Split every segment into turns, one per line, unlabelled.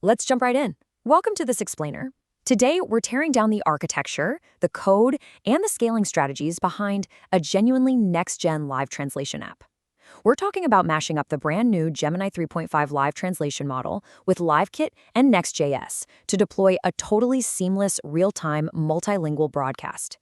Let's jump right in. Welcome to this explainer. Today, we're tearing down the architecture, the code, and the scaling strategies behind a genuinely next-gen live translation app. We're talking about mashing up the brand new Gemini 3.5 live translation model with LiveKit and Next.js to deploy a totally seamless, real-time, multilingual broadcast.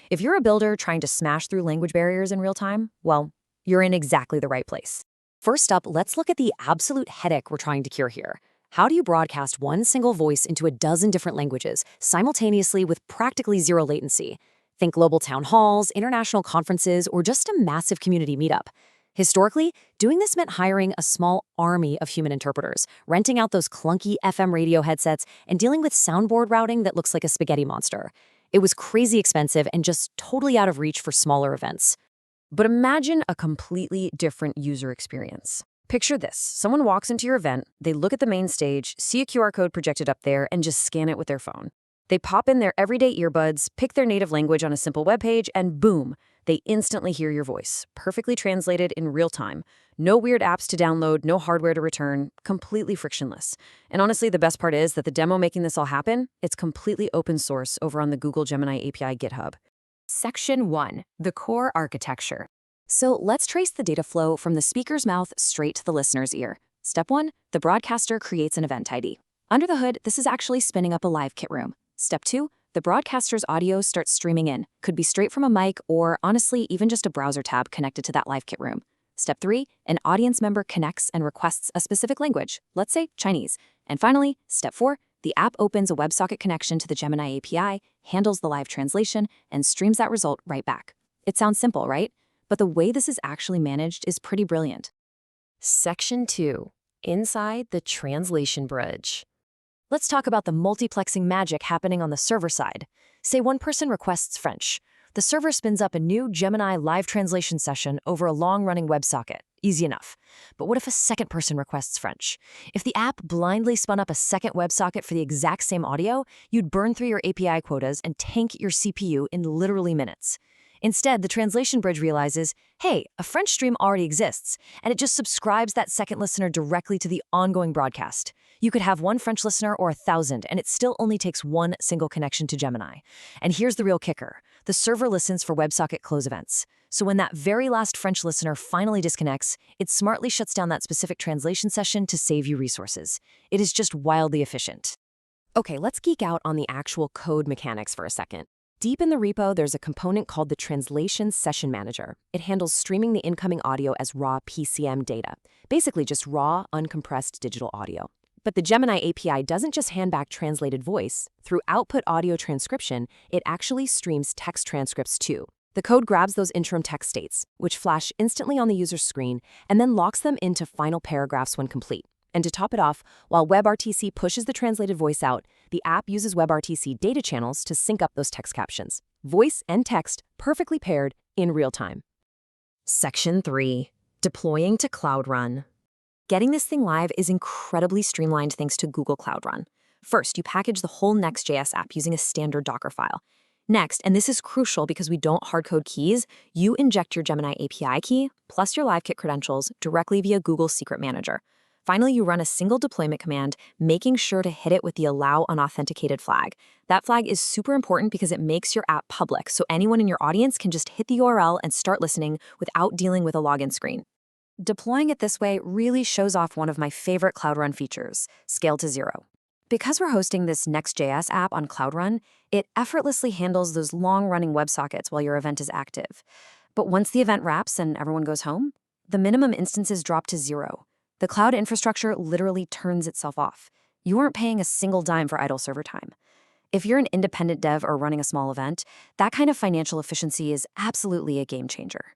If you're a builder trying to smash through language barriers in real time, well, you're in exactly the right place. First up, let's look at the absolute headache we're trying to cure here. How do you broadcast one single voice into a dozen different languages simultaneously with practically zero latency? Think global town halls, international conferences, or just a massive community meetup. Historically, doing this meant hiring a small army of human interpreters, renting out those clunky FM radio headsets, and dealing with soundboard routing that looks like a spaghetti monster. It was crazy expensive and just totally out of reach for smaller events. But imagine a completely different user experience. Picture this. Someone walks into your event, they look at the main stage, see a QR code projected up there, and just scan it with their phone. They pop in their everyday earbuds, pick their native language on a simple web page, and boom, they instantly hear your voice, perfectly translated in real time. No weird apps to download, no hardware to return, completely frictionless. And honestly, the best part is that the demo making this all happen, it's completely open source over on the Google Gemini API GitHub. Section 1. The core architecture. So let's trace the data flow from the speaker's mouth straight to the listener's ear. Step 1, the broadcaster creates an event ID. Under the hood, this is actually spinning up a LiveKit room. Step 2, the broadcaster's audio starts streaming in. Could be straight from a mic or, honestly, even just a browser tab connected to that LiveKit room. Step 3, an audience member connects and requests a specific language, let's say Chinese. And finally, Step 4, the app opens a WebSocket connection to the Gemini API, handles the live translation, and streams that result right back. It sounds simple, right? But the way this is actually managed is pretty brilliant. Section 2. Inside the translation bridge. Let's talk about the multiplexing magic happening on the server side. Say one person requests French. The server spins up a new Gemini live translation session over a long-running WebSocket. Easy enough. But what if a second person requests French? If the app blindly spun up a second WebSocket for the exact same audio, you'd burn through your API quotas and tank your CPU in literally minutes. Instead, the translation bridge realizes, hey, a French stream already exists, and it just subscribes that second listener directly to the ongoing broadcast. You could have one French listener or 1,000, and it still only takes one single connection to Gemini. And here's the real kicker. The server listens for WebSocket close events. So when that very last French listener finally disconnects, it smartly shuts down that specific translation session to save you resources. It is just wildly efficient. Okay, let's geek out on the actual code mechanics for a second. Deep in the repo, there's a component called the Translation Session Manager. It handles streaming the incoming audio as raw PCM data, basically just raw, uncompressed digital audio. But the Gemini API doesn't just hand back translated voice. Through output audio transcription, it actually streams text transcripts too. The code grabs those interim text states, which flash instantly on the user's screen, and then locks them into final paragraphs when complete. And to top it off, while WebRTC pushes the translated voice out, the app uses WebRTC data channels to sync up those text captions. Voice and text perfectly paired in real time. Section 3. Deploying to Cloud Run. Getting this thing live is incredibly streamlined thanks to Google Cloud Run. First, you package the whole Next.js app using a standard Docker file. Next, and this is crucial because we don't hardcode keys, you inject your Gemini API key plus your LiveKit credentials directly via Google's Secret Manager. Finally, you run a single deployment command, making sure to hit it with the Allow Unauthenticated flag. That flag is super important because it makes your app public, so anyone in your audience can just hit the URL and start listening without dealing with a login screen. Deploying it this way really shows off one of my favorite Cloud Run features, Scale to Zero. Because we're hosting this Next.js app on Cloud Run, it effortlessly handles those long-running WebSockets while your event is active. But once the event wraps and everyone goes home, the minimum instances drop to 0. The cloud infrastructure literally turns itself off. You aren't paying a single dime for idle server time. If you're an independent dev or running a small event, that kind of financial efficiency is absolutely a game changer.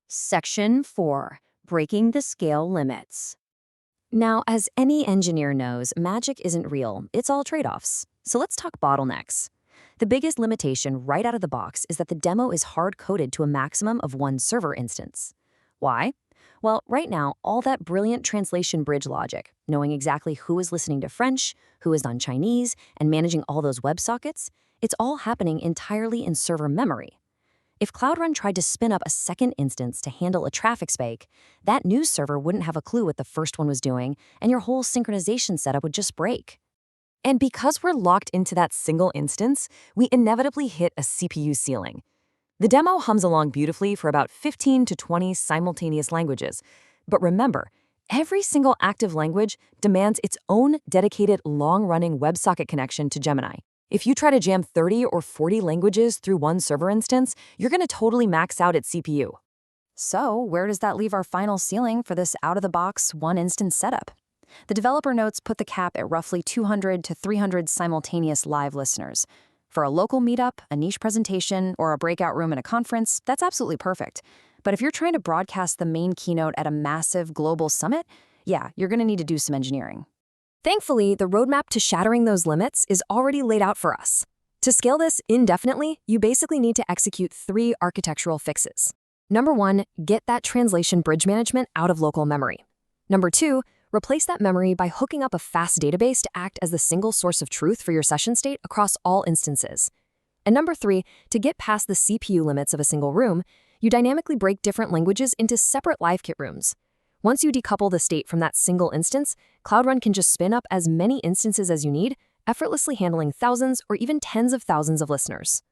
Section 4. Breaking the scale limits. Now, as any engineer knows, magic isn't real. It's all trade-offs. So let's talk bottlenecks. The biggest limitation right out of the box is that the demo is hard-coded to a maximum of one server instance. Why? Well, right now, all that brilliant translation bridge logic, knowing exactly who is listening to French, who is on Chinese, and managing all those WebSockets, it's all happening entirely in server memory. If Cloud Run tried to spin up a second instance to handle a traffic spike, that news server wouldn't have a clue what the first one was doing, and your whole synchronization setup would just break. And because we're locked into that single instance, we inevitably hit a CPU ceiling. The demo hums along beautifully for about 15 to 20 simultaneous languages. But remember, every single active language demands its own dedicated long-running WebSocket connection to Gemini. If you try to jam 30 or 40 languages through one server instance, you're going to totally max out its CPU. So, where does that leave our final ceiling for this out-of-the-box one-instance setup? The developer notes put the cap at roughly 200 to 300 simultaneous live listeners. For a local meetup, a niche presentation, or a breakout room at a conference, that's absolutely perfect. But if you're trying to broadcast the main keynote at a massive global summit, yeah, you're going to need to do some engineering. Thankfully, the roadmap to shattering those limits is already laid out for us. To scale this indefinitely, you basically need to execute 3 architectural fixes. Number 1, get that translation bridge management out of local memory. Number 2, replace that memory by hooking up a fast database to act as the single source of truth for your session state across all instances. And number 3, to get past the CPU limits of a single room, you dynamically break different languages into separate LiveKit rooms. Once you decouple the state from that single instance, Cloud Run can just spin up as many instances as you need, effortlessly handling thousands or even tens of thousands of listeners.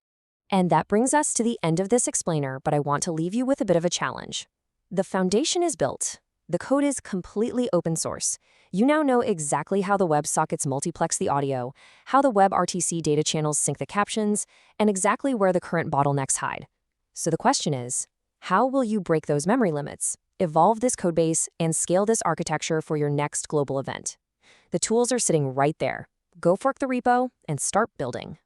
And that brings us to the end of this explainer, but I want to leave you with a bit of a challenge. The foundation is built. The code is completely open source. You now know exactly how the WebSockets multiplex the audio, how the WebRTC data channels sync the captions, and exactly where the current bottlenecks hide. So the question is, how will you break those memory limits, evolve this codebase, and scale this architecture for your next global event? The tools are sitting right there. Go fork the repo and start building.